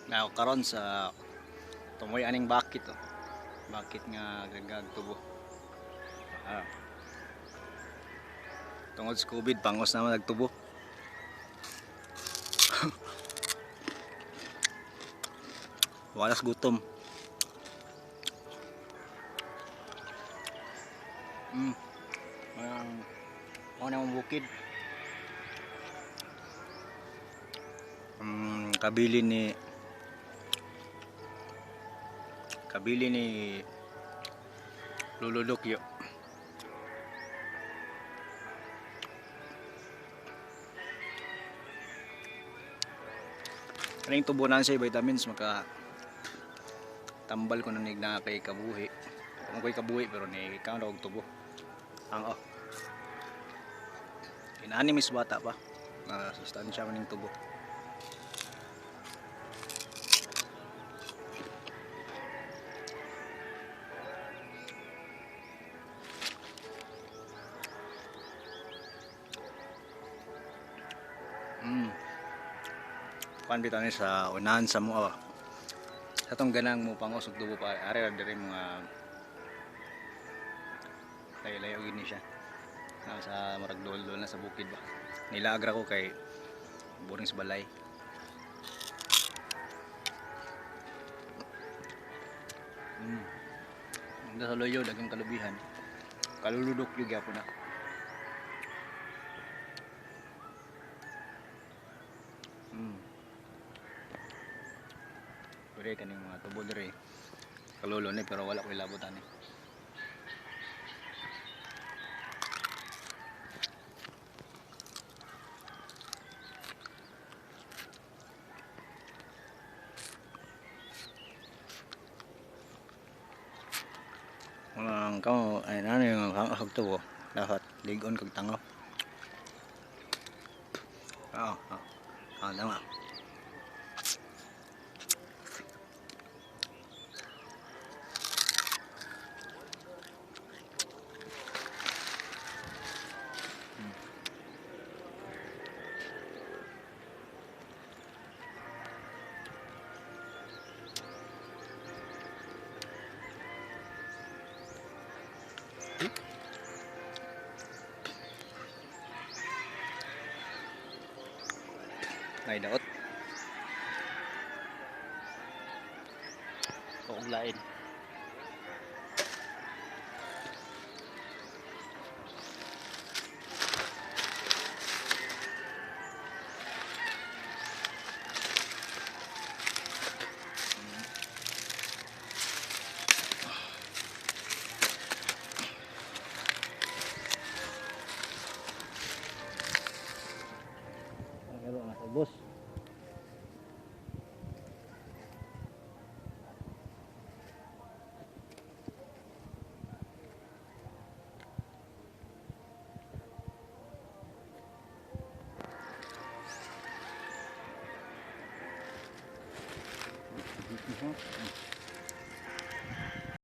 Na karon sa tumoy aning bakit oh. Bakit nga gagag tubo. Ah. Tungod sa COVID pangos naman nagtubo. Walas gutom. Ang nang bukid. Kabili ni Lolo Lukyo. Kaning tubunan sa vitamins maka tambal ko na na kay kabuhi. Kung ko'y kabuhi pero ni ikaw na og tubo. Ang inani mis bata pa. Sustansya maning tubo. Kuan bitaw ni sa unahan sa mo sa tong ganang mo pangusog tubo pa are diri mga layo-layo gini siya sa marag dol na sa bukid ba nilagra ko kay boring sa balay. Ang sa loyo dagang kalubihan kaluludok yung gyapon na. Pwede kaning mga tubo diri kalulo ni pero wala ko ilabutan ni. Ang kamo ay ano yung hag tubo dapat ligon kag tango. Tama. May daot. Kauglain.